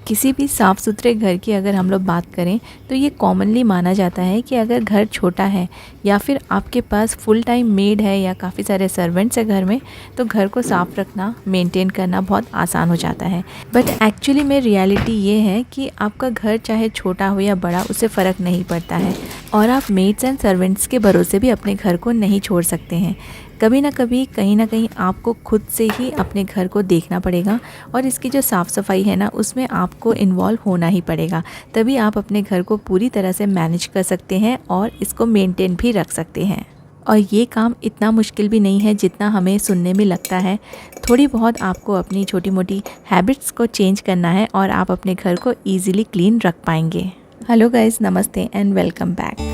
किसी भी साफ़ सुथरे घर की अगर हम लोग बात करें तो ये कॉमनली माना जाता है कि अगर घर छोटा है या फिर आपके पास फुल टाइम मेड है या काफ़ी सारे सर्वेंट्स है घर में, तो घर को साफ़ रखना, मेंटेन करना बहुत आसान हो जाता है। बट एक्चुअली में रियलिटी ये है कि आपका घर चाहे छोटा हो या बड़ा, उससे फ़र्क नहीं पड़ता है और आप मेड्स एंड सर्वेंट्स के भरोसे भी अपने घर को नहीं छोड़ सकते हैं। कभी ना कभी, कहीं ना कहीं आपको खुद से ही अपने घर को देखना पड़ेगा और इसकी जो साफ़ सफाई है ना, उसमें आपको इन्वॉल्व होना ही पड़ेगा। तभी आप अपने घर को पूरी तरह से मैनेज कर सकते हैं और इसको मेंटेन भी रख सकते हैं। और ये काम इतना मुश्किल भी नहीं है जितना हमें सुनने में लगता है। थोड़ी बहुत आपको अपनी छोटी मोटी हैबिट्स को चेंज करना है और आप अपने घर को ईजिली क्लीन रख पाएंगे। हेलो गाइस, नमस्ते एंड वेलकम बैक।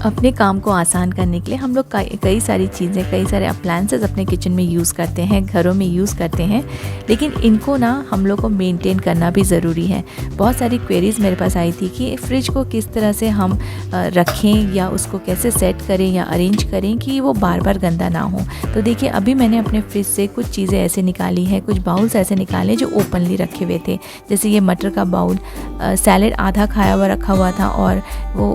अपने काम को आसान करने के लिए हम लोग कई सारी चीज़ें, कई सारे अप्लायंसेस अपने किचन में यूज़ करते हैं, घरों में यूज़ करते हैं, लेकिन इनको ना हम लोग को मेंटेन करना भी ज़रूरी है। बहुत सारी क्वेरीज़ मेरे पास आई थी कि फ्रिज को किस तरह से हम रखें या उसको कैसे सेट करें या अरेंज करें कि वो बार बार गंदा ना हो। तो देखिए, अभी मैंने अपने फ्रिज से कुछ चीज़ें ऐसे निकाली हैं, कुछ बाउल्स ऐसे निकाले जो ओपनली रखे हुए थे। जैसे ये मटर का बाउल, सैलेड आधा खाया हुआ रखा हुआ था और वो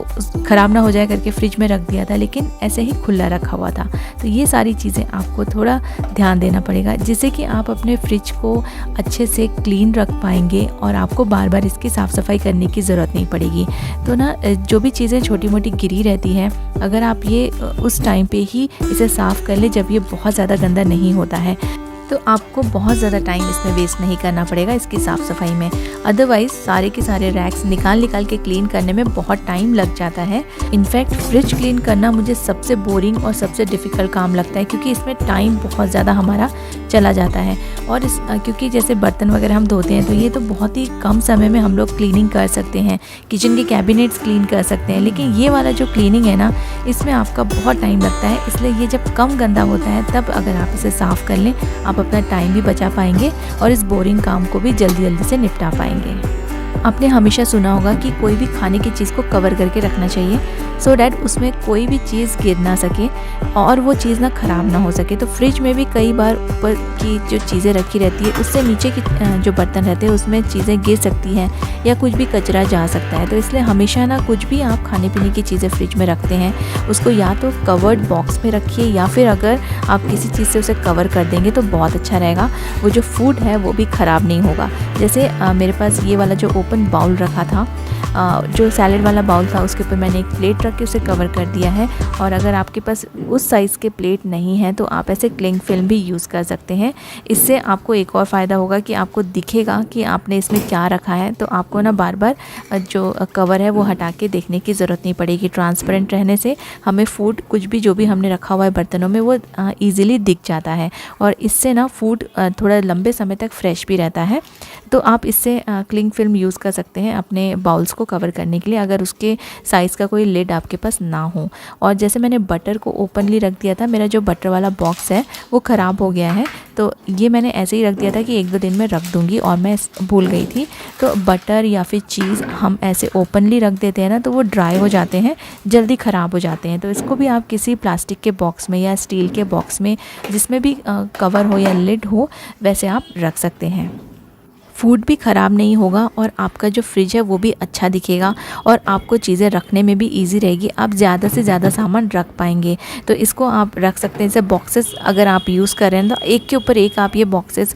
ख़राब ना हो जाए करके फ्रिज में रख दिया था, लेकिन ऐसे ही खुला रखा हुआ था। तो ये सारी चीज़ें आपको थोड़ा ध्यान देना पड़ेगा, जिससे कि आप अपने फ्रिज को अच्छे से क्लीन रख पाएंगे और आपको बार बार इसकी साफ़ सफाई करने की ज़रूरत नहीं पड़ेगी। तो ना, जो भी चीज़ें छोटी मोटी गिरी रहती हैं, अगर आप ये उस टाइम पे ही इसे साफ़ कर ले जब ये बहुत ज़्यादा गंदा नहीं होता है, तो आपको बहुत ज़्यादा टाइम इसमें वेस्ट नहीं करना पड़ेगा इसकी साफ़ सफाई में। अदरवाइज़ सारे के सारे रैक्स निकाल के क्लीन करने में बहुत टाइम लग जाता है। इनफैक्ट फ्रिज क्लीन करना मुझे सबसे बोरिंग और सबसे डिफ़िकल्ट काम लगता है, क्योंकि इसमें टाइम बहुत ज़्यादा हमारा चला जाता है। और क्योंकि जैसे बर्तन वगैरह हम धोते हैं तो ये तो बहुत ही कम समय में हम लोग क्लीनिंग कर सकते हैं, किचन के कैबिनेट्स क्लीन कर सकते हैं, लेकिन ये वाला जो क्लीनिंग है ना, इसमें आपका बहुत टाइम लगता है। इसलिए ये जब कम गंदा होता है तब अगर आप इसे साफ़ कर लें, आप अपना टाइम भी बचा पाएंगे और इस बोरिंग काम को भी जल्दी जल्दी से निपटा पाएंगे। आपने हमेशा सुना होगा कि कोई भी खाने की चीज़ को कवर करके रखना चाहिए, सो डैट उसमें कोई भी चीज़ गिर ना सके और वो चीज़ ना ख़राब ना हो सके। तो फ्रिज में भी कई बार ऊपर की जो चीज़ें रखी रहती है, उससे नीचे की जो बर्तन रहते हैं उसमें चीज़ें गिर सकती हैं या कुछ भी कचरा जा सकता है। तो इसलिए हमेशा ना, कुछ भी आप खाने पीने की चीज़ें फ्रिज में रखते हैं, उसको या तो कवर्ड बॉक्स में रखिए या फिर अगर आप किसी चीज़ से उसे कवर कर देंगे तो बहुत अच्छा रहेगा। वो जो फूड है वो भी ख़राब नहीं होगा। जैसे मेरे पास ये वाला जो ओपन बाउल रखा था, जो सैलेड वाला बाउल था, उसके ऊपर मैंने एक प्लेट रख के उसे कवर कर दिया है। और अगर आपके पास उस साइज़ के प्लेट नहीं है तो आप ऐसे क्लिंग फिल्म भी यूज़ कर सकते हैं। इससे आपको एक और फ़ायदा होगा कि आपको दिखेगा कि आपने इसमें क्या रखा है, तो आपको ना बार बार जो कवर है वो हटा के देखने की ज़रूरत नहीं पड़ेगी। ट्रांसपेरेंट रहने से हमें फूड, कुछ भी जो भी हमने रखा हुआ है बर्तनों में, वो ईज़िली दिख जाता है और इससे ना फूड थोड़ा लंबे समय तक फ्रेश भी रहता है। तो आप इससे क्लिंग फिल्म यूज़ कर सकते हैं अपने बाउल्स को कवर करने के लिए, अगर उसके साइज़ का कोई लिड आपके पास ना हो। और जैसे मैंने बटर को ओपनली रख दिया था, मेरा जो बटर वाला बॉक्स है वो ख़राब हो गया है, तो ये मैंने ऐसे ही रख दिया था कि 1-2 दिन में रख दूँगी और मैं भूल गई थी। तो बटर या फिर चीज़ हम ऐसे ओपनली रख देते हैं ना, तो वो ड्राई हो जाते हैं, जल्दी ख़राब हो जाते हैं। तो इसको भी आप किसी प्लास्टिक के बॉक्स में या स्टील के बॉक्स में, जिसमें भी कवर हो या लिड हो, वैसे आप रख सकते हैं। फूड भी ख़राब नहीं होगा और आपका जो फ्रिज है वो भी अच्छा दिखेगा और आपको चीज़ें रखने में भी इजी रहेगी। आप ज़्यादा से ज़्यादा सामान रख पाएंगे। तो इसको आप रख सकते हैं। जैसे बॉक्सेस अगर आप यूज़ कर रहे हैं तो एक के ऊपर एक आप ये बॉक्सेस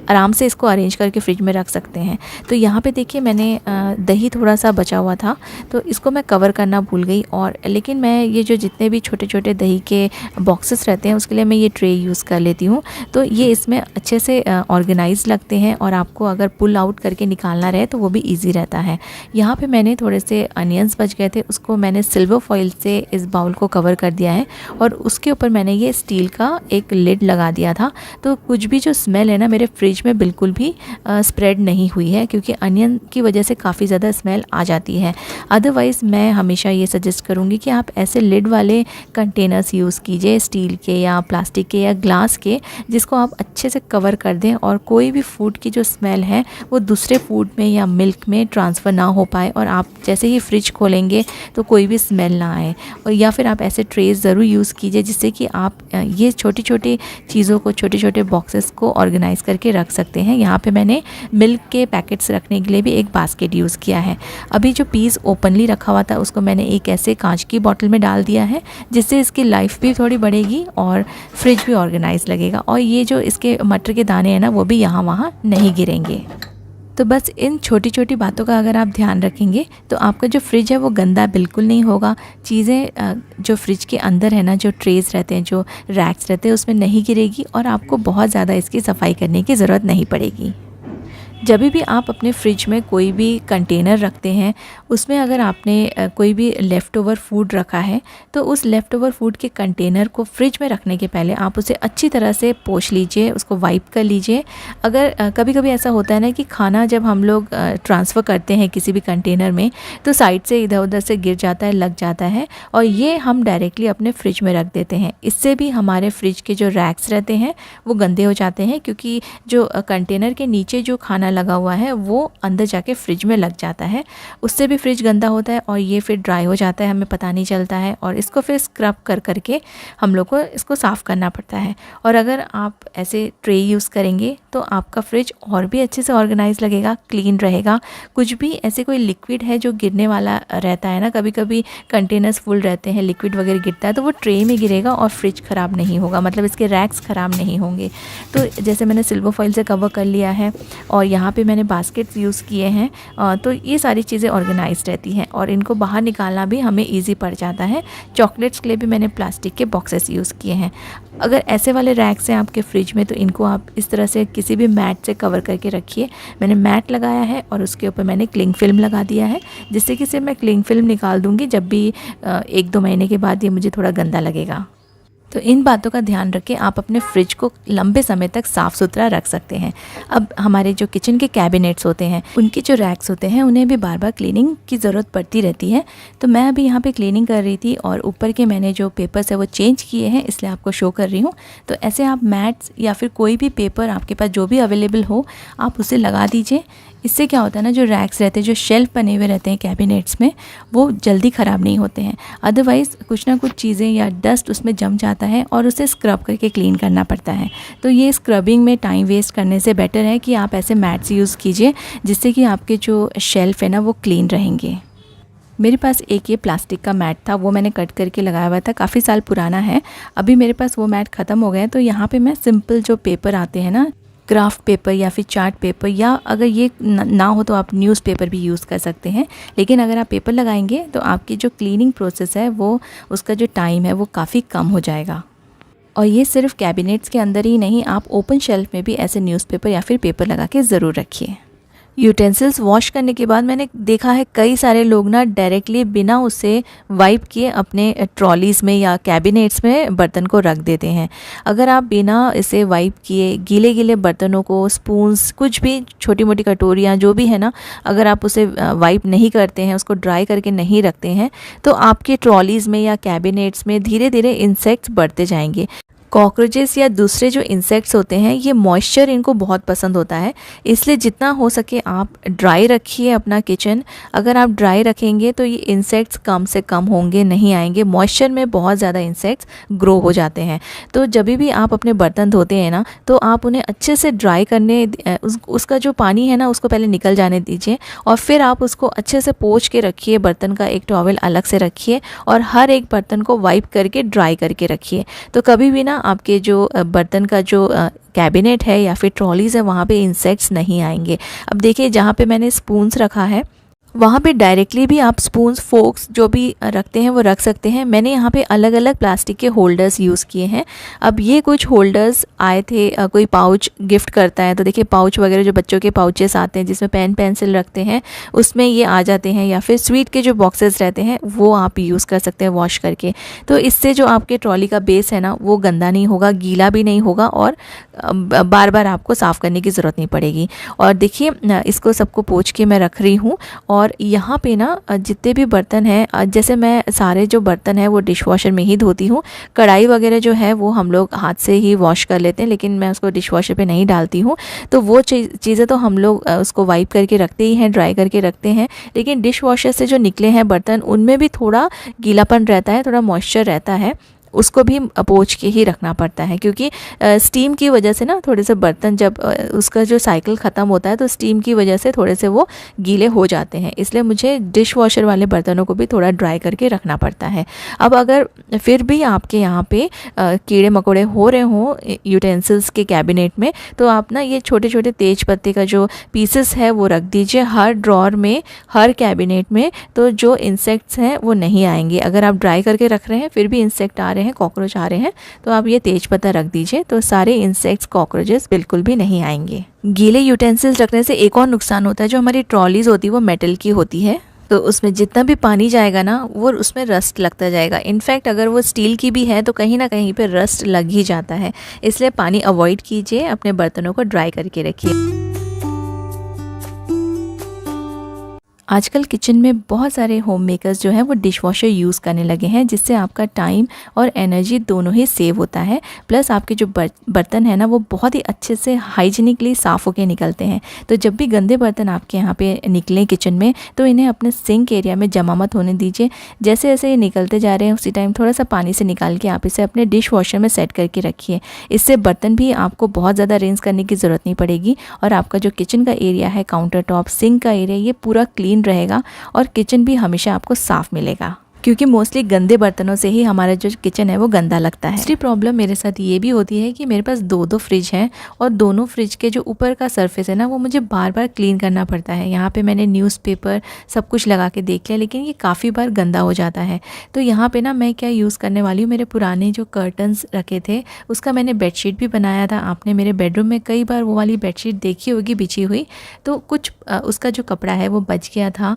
आराम से इसको अरेंज करके फ्रिज में रख सकते हैं। तो यहाँ पे देखिए मैंने दही थोड़ा सा बचा हुआ था तो इसको मैं कवर करना भूल गई, और लेकिन मैं ये जो जितने भी छोटे छोटे दही के बॉक्सेस रहते हैं उसके लिए मैं ये ट्रे यूज़ कर लेती हूँ। तो ये इसमें अच्छे से ऑर्गेनाइज लगते हैं, और आपको अगर पुल आउट करके निकालना रहे तो वो भी ईजी रहता है। यहाँ पर मैंने थोड़े से अनियंस बच गए थे, उसको मैंने सिल्वर फॉइल से इस बाउल को कवर कर दिया है, और उसके ऊपर मैंने ये स्टील का एक लिड लगा दिया था। तो कुछ भी जो स्मेल है ना मेरे फ्रिज में बिल्कुल भी स्प्रेड नहीं हुई है, क्योंकि अनियन की वजह से काफ़ी ज़्यादा स्मेल आ जाती है। अदरवाइज़ मैं हमेशा ये सजेस्ट करूँगी कि आप ऐसे लिड वाले कंटेनर्स यूज़ कीजिए, स्टील के या प्लास्टिक के या ग्लास के, जिसको आप अच्छे से कवर कर दें और कोई भी फूड की जो स्मेल है वो दूसरे फूड में या मिल्क में ट्रांसफ़र ना हो पाए, और आप जैसे ही फ्रिज खोलेंगे तो कोई भी स्मेल ना आए। और या फिर आप ऐसे ट्रेस ज़रूर यूज़ कीजिए जिससे कि आप ये छोटी छोटी चीज़ों को, छोटे छोटे बॉक्सेस को ऑर्गेनाइज़ करके रख सकते हैं। यहाँ पे मैंने मिल्क के पैकेट्स रखने के लिए भी एक बास्केट यूज़ किया है। अभी जो पीस ओपनली रखा हुआ था उसको मैंने एक ऐसे कांच की बॉटल में डाल दिया है, जिससे इसकी लाइफ भी थोड़ी बढ़ेगी और फ्रिज भी ऑर्गेनाइज लगेगा, और ये जो इसके मटर के दाने हैं ना वो भी यहाँ वहाँ नहीं गिरेंगे। तो बस इन छोटी छोटी बातों का अगर आप ध्यान रखेंगे तो आपका जो फ्रिज है वो गंदा बिल्कुल नहीं होगा। चीज़ें जो फ्रिज के अंदर है ना, जो ट्रेस रहते हैं, जो रैक्स रहते हैं, उसमें नहीं गिरेगी, और आपको बहुत ज़्यादा इसकी सफाई करने की ज़रूरत नहीं पड़ेगी। जब भी आप अपने फ्रिज में कोई भी कंटेनर रखते हैं, उसमें अगर आपने कोई भी लेफ़्ट ओवर फूड रखा है तो उस लेफ़्ट ओवर फूड के कंटेनर को फ्रिज में रखने के पहले आप उसे अच्छी तरह से पोंछ लीजिए, उसको वाइप कर लीजिए। अगर कभी कभी ऐसा होता है ना कि खाना जब हम लोग ट्रांसफ़र करते हैं किसी भी कंटेनर में तो साइड से इधर उधर से गिर जाता है, लग जाता है, और ये हम डायरेक्टली अपने फ्रिज में रख देते हैं। इससे भी हमारे फ्रिज के जो रैक्स रहते हैं वो गंदे हो जाते हैं, क्योंकि जो कंटेनर के नीचे जो खाना लगा हुआ है वो अंदर जाके फ्रिज में लग जाता है, उससे भी फ्रिज गंदा होता है और ये फिर ड्राई हो जाता है, हमें पता नहीं चलता है, और इसको फिर स्क्रब कर करके हम लोग को इसको साफ़ करना पड़ता है। और अगर आप ऐसे ट्रे यूज़ करेंगे तो आपका फ्रिज और भी अच्छे से ऑर्गेनाइज लगेगा, क्लीन रहेगा। कुछ भी ऐसे कोई लिक्विड है जो गिरने वाला रहता है ना, कभी कभी कंटेनर्स फुल रहते हैं, लिक्विड वगैरह गिरता है तो वो ट्रे में गिरेगा और फ्रिज ख़राब नहीं होगा, मतलब इसके रैक्स ख़राब नहीं होंगे। तो जैसे मैंने सिल्वर फॉइल से कवर कर लिया है और यहाँ पे मैंने बास्केट्स यूज़ किए हैं, तो ये सारी चीज़ें ऑर्गेनाइज रहती हैं और इनको बाहर निकालना भी हमें ईजी पड़ जाता है। चॉकलेट्स के लिए भी मैंने प्लास्टिक के बॉक्सेस यूज़ किए हैं। अगर ऐसे वाले रैक्स हैं आपके फ्रिज में तो इनको आप इस तरह से किसी भी मैट से कवर करके रखिए। मैंने मैट लगाया है और उसके ऊपर मैंने क्लिंग फिल्म लगा दिया है, जिससे कि सिर्फ मैं क्लिंग फिल्म निकाल दूँगी जब भी 1-2 महीने के बाद ये मुझे थोड़ा गंदा लगेगा। तो इन बातों का ध्यान रखें, आप अपने फ्रिज को लंबे समय तक साफ़ सुथरा रख सकते हैं। अब हमारे जो किचन के कैबिनेट्स होते हैं, उनके जो रैक्स होते हैं, उन्हें भी बार बार क्लीनिंग की ज़रूरत पड़ती रहती है। तो मैं अभी यहाँ पे क्लीनिंग कर रही थी और ऊपर के मैंने जो पेपर्स है वो चेंज किए हैं, इसलिए आपको शो कर रही हूँ। तो ऐसे आप मैट्स या फिर कोई भी पेपर आपके पास जो भी अवेलेबल हो आप उसे लगा दीजिए। इससे क्या होता है ना, जो रैक्स रहते हैं, जो शेल्फ बने हुए रहते हैं कैबिनेट्स में, वो जल्दी ख़राब नहीं होते हैं। अदरवाइज़ कुछ ना कुछ चीज़ें या डस्ट उसमें जम जाता है और उसे स्क्रब करके क्लीन करना पड़ता है। तो ये स्क्रबिंग में टाइम वेस्ट करने से बेटर है कि आप ऐसे मैट्स यूज़ कीजिए, जिससे कि आपके जो शेल्फ है ना वो क्लीन रहेंगे। मेरे पास एक ये प्लास्टिक का मैट था, वो मैंने कट करके लगाया हुआ था, काफ़ी साल पुराना है। अभी मेरे पास वो मैट ख़त्म हो गया, तो यहाँ पे मैं सिंपल जो पेपर आते हैं ना, क्राफ्ट पेपर या फिर चार्ट पेपर, या अगर ये ना हो तो आप न्यूज़पेपर भी यूज़ कर सकते हैं। लेकिन अगर आप पेपर लगाएंगे तो आपकी जो क्लीनिंग प्रोसेस है वो, उसका जो टाइम है वो काफ़ी कम हो जाएगा। और ये सिर्फ कैबिनेट्स के अंदर ही नहीं, आप ओपन शेल्फ में भी ऐसे न्यूज़पेपर या फिर पेपर लगा के ज़रूर रखिए। यूटेंसिल्स वॉश करने के बाद मैंने देखा है कई सारे लोग ना डायरेक्टली बिना उसे वाइप किए अपने ट्रॉलीज़ में या कैबिनेट्स में बर्तन को रख देते हैं। अगर आप बिना इसे वाइप किए गीले गीले बर्तनों को, स्पून्स, कुछ भी छोटी मोटी कटोरियाँ जो भी है ना, अगर आप उसे वाइप नहीं करते हैं, उसको ड्राई करके नहीं रखते हैं, तो आपके ट्रॉलीज़ में या कैबिनेट्स में धीरे धीरे इंसेक्ट्स बढ़ते जाएंगे। कॉकरोचेस या दूसरे जो इंसेक्ट्स होते हैं, ये मॉइस्चर इनको बहुत पसंद होता है, इसलिए जितना हो सके आप ड्राई रखिए अपना किचन। अगर आप ड्राई रखेंगे तो ये इंसेक्ट्स कम से कम होंगे, नहीं आएंगे। मॉइस्चर में बहुत ज़्यादा इंसेक्ट्स ग्रो हो जाते हैं। तो जब भी आप अपने बर्तन धोते हैं ना, तो आप उन्हें अच्छे से ड्राई करने, उसका जो पानी है ना उसको पहले निकल जाने दीजिए, और फिर आप उसको अच्छे से पोंछ के रखिए। बर्तन का एक टॉवल अलग से रखिए और हर एक बर्तन को वाइप करके ड्राई करके रखिए। तो कभी भी ना आपके जो बर्तन का जो कैबिनेट है या फिर ट्रॉलीज़ है वहाँ पे इंसेक्ट्स नहीं आएंगे। अब देखिए जहाँ पे मैंने स्पून्स रखा है वहाँ पे डायरेक्टली भी आप स्पून्स फोक्स जो भी रखते हैं वो रख सकते हैं। मैंने यहाँ पे अलग अलग प्लास्टिक के होल्डर्स यूज़ किए हैं। अब ये कुछ होल्डर्स आए थे, कोई पाउच गिफ्ट करता है तो देखिए पाउच वगैरह जो बच्चों के पाउचेस आते हैं जिसमें पेन पेंसिल रखते हैं उसमें ये आ जाते हैं, या फिर स्वीट के जो बॉक्सेस रहते हैं वो आप यूज़ कर सकते हैं वॉश करके। तो इससे जो आपके ट्रॉली का बेस है ना वो गंदा नहीं होगा, गीला भी नहीं होगा और बार बार आपको साफ़ करने की ज़रूरत नहीं पड़ेगी। और देखिए इसको सबको पोंछ के मैं रख रही हूँ। और यहाँ पे ना जितने भी बर्तन हैं, जैसे मैं सारे जो बर्तन हैं वो डिश वॉशर में ही धोती हूँ। कढ़ाई वगैरह जो है वो हम लोग हाथ से ही वॉश कर लेते हैं, लेकिन मैं उसको डिश वॉशर पे नहीं डालती हूँ। तो वो चीज़ें तो हम लोग उसको वाइप करके रखते ही हैं, ड्राई करके रखते हैं। लेकिन डिश वॉशर से जो निकले हैं बर्तन उनमें भी थोड़ा गीलापन रहता है, थोड़ा मॉइस्चर रहता है, उसको भी पोंछ के ही रखना पड़ता है। क्योंकि स्टीम की वजह से ना थोड़े से बर्तन जब उसका जो साइकिल ख़त्म होता है तो स्टीम की वजह से थोड़े से वो गीले हो जाते हैं, इसलिए मुझे डिश वॉशर वाले बर्तनों को भी थोड़ा ड्राई करके रखना पड़ता है। अब अगर फिर भी आपके यहाँ पे कीड़े मकोड़े हो रहे हों यूटेंसिल्स के कैबिनेट में, तो आप ना ये छोटे छोटे तेज पत्ते का जो पीसेस है वो रख दीजिए हर ड्रॉर में, हर कैबिनेट में, तो जो इंसेक्ट्स हैं वो नहीं आएंगे। अगर आप ड्राई करके रख रहे हैं फिर भी इंसेक्ट आ रहे हैं, कॉकरोच आ रहे हैं, तो आप ये तेज पत्ता रख दीजिए, तो सारे इंसेक्ट्स कॉकरोचेस बिल्कुल भी नहीं आएंगे। गीले यूटेंसिल्स रखने से एक और नुकसान होता है, जो हमारी ट्रॉलीज होती है वो मेटल की होती है, तो उसमें जितना भी पानी जाएगा ना वो उसमें रस्ट लगता जाएगा। इनफैक्ट अगर वो स्टील की भी है तो कहीं ना कहीं पे रस्ट लग ही जाता है, इसलिए पानी अवॉइड कीजिए, अपने बर्तनों को ड्राई करके रखिए। आजकल किचन में बहुत सारे होम मेकर्स जो हैं वो डिश वॉशर यूज़ करने लगे हैं, जिससे आपका टाइम और एनर्जी दोनों ही सेव होता है। प्लस आपके जो बर्तन है ना वो बहुत ही अच्छे से हाइजीनिकली साफ़ होके निकलते हैं। तो जब भी गंदे बर्तन आपके यहाँ पे निकलें किचन में तो इन्हें अपने सिंक एरिया में जमा मत होने दीजिए। जैसे जैसे ये निकलते जा रहे हैं उसी टाइम थोड़ा सा पानी से निकाल के आप इसे अपने डिश वॉशर में सेट करके रखिए। इससे बर्तन भी आपको बहुत ज़्यादा रिंस करने की ज़रूरत नहीं पड़ेगी और आपका जो किचन का एरिया है, काउंटर टॉप, सिंक का एरिया, ये पूरा क्लीन रहेगा और किचन भी हमेशा आपको साफ मिलेगा, क्योंकि मोस्टली गंदे बर्तनों से ही हमारा जो किचन है वो गंदा लगता है। दूसरी प्रॉब्लम मेरे साथ ये भी होती है कि मेरे पास दो फ्रिज हैं और दोनों फ्रिज के जो ऊपर का सरफेस है ना वो मुझे बार बार क्लीन करना पड़ता है। यहाँ पे मैंने न्यूज़पेपर सब कुछ लगा के देख लिया, लेकिन ये काफ़ी बार गंदा हो जाता है। तो यहाँ पे ना मैं क्या यूज़ करने वाली हूँ, मेरे पुराने जो कर्टन्स रखे थे उसका मैंने बेडशीट भी बनाया था। आपने मेरे बेडरूम में कई बार वो वाली बेडशीट देखी होगी बिछी हुई, तो कुछ उसका जो कपड़ा है वो बच गया था।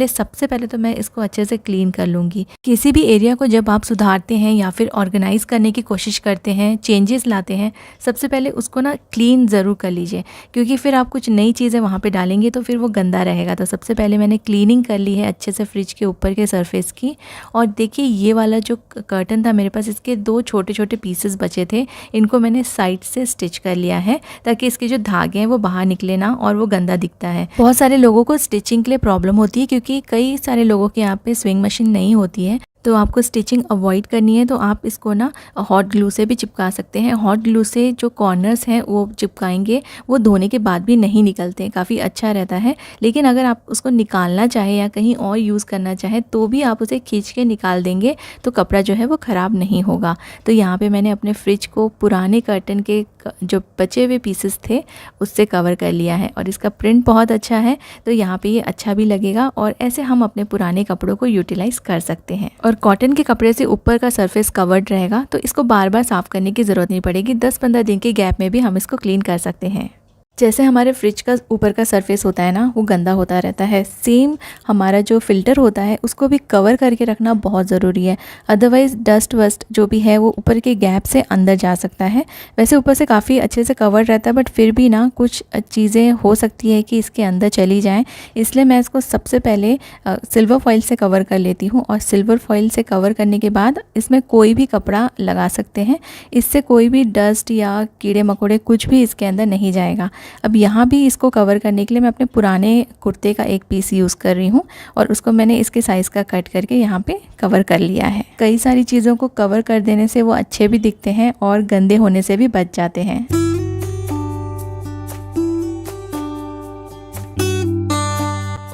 सबसे पहले तो मैं इसको अच्छे से क्लीन कर लूँगी। किसी भी एरिया को जब आप सुधारते हैं या फिर ऑर्गेनाइज करने की कोशिश करते हैं, चेंजेस लाते हैं, सबसे पहले उसको ना क्लीन ज़रूर कर लीजिए, क्योंकि फिर आप कुछ नई चीज़ें वहाँ पे डालेंगे तो फिर वो गंदा रहेगा। तो सबसे पहले मैंने क्लीनिंग कर ली है अच्छे से फ्रिज के ऊपर के सरफेस की। और देखिए ये वाला जो कर्टन था मेरे पास, इसके 2 छोटे छोटे पीसेस बचे थे, इनको मैंने साइड से स्टिच कर लिया है ताकि इसके जो धागे हैं वो बाहर निकले ना और वो गंदा दिखता है। बहुत सारे लोगों को स्टिचिंग के लिए प्रॉब्लम होती है, क्योंकि कई सारे लोगों के यहाँ पे स्विंग मशीन नहीं होती है, तो आपको स्टिचिंग अवॉइड करनी है तो आप इसको ना हॉट ग्लू से भी चिपका सकते हैं। हॉट ग्लू से जो कॉर्नर्स हैं वो चिपकाएंगे, वो धोने के बाद भी नहीं निकलते हैं, काफ़ी अच्छा रहता है। लेकिन अगर आप उसको निकालना चाहें या कहीं और यूज़ करना चाहें तो भी आप उसे खींच के निकाल देंगे तो कपड़ा जो है वो ख़राब नहीं होगा। तो यहाँ पे मैंने अपने फ्रिज को पुराने कर्टन के जो बचे हुए पीसेस थे उससे कवर कर लिया है और इसका प्रिंट बहुत अच्छा है, तो यहाँ पे ये अच्छा भी लगेगा और ऐसे हम अपने पुराने कपड़ों को यूटिलाइज़ कर सकते हैं। और कॉटन के कपड़े से ऊपर का सरफेस कवर्ड रहेगा तो इसको बार बार साफ़ करने की ज़रूरत नहीं पड़ेगी। 10-15 दिन के गैप में भी हम इसको क्लीन कर सकते हैं। जैसे हमारे फ्रिज का ऊपर का सरफेस होता है ना वो गंदा होता रहता है, सेम हमारा जो फ़िल्टर होता है उसको भी कवर करके रखना बहुत ज़रूरी है, अदरवाइज़ डस्ट वस्ट जो भी है वो ऊपर के गैप से अंदर जा सकता है। वैसे ऊपर से काफ़ी अच्छे से कवर रहता है, बट फिर भी ना कुछ चीज़ें हो सकती है कि इसके अंदर चली जाएँ, इसलिए मैं इसको सबसे पहले सिल्वर फॉइल से कवर कर लेती हूँ। और सिल्वर फॉइल से कवर करने के बाद इसमें कोई भी कपड़ा लगा सकते हैं, इससे कोई भी डस्ट या कीड़े मकोड़े कुछ भी इसके अंदर नहीं जाएगा। अब यहाँ भी इसको कवर करने के लिए मैं अपने पुराने कुर्ते का एक पीस यूज़ कर रही हूँ और उसको मैंने इसके साइज़ का कट करके यहाँ पे कवर कर लिया है। कई सारी चीज़ों को कवर कर देने से वो अच्छे भी दिखते हैं और गंदे होने से भी बच जाते हैं।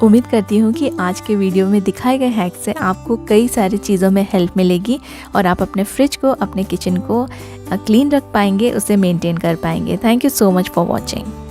उम्मीद करती हूँ कि आज के वीडियो में दिखाए गए हैक से आपको कई सारी चीज़ों में हेल्प मिलेगी और आप अपने फ्रिज को, अपने किचन को क्लीन रख पाएंगे, उसे मेंटेन कर पाएंगे। Thank you so much for watching.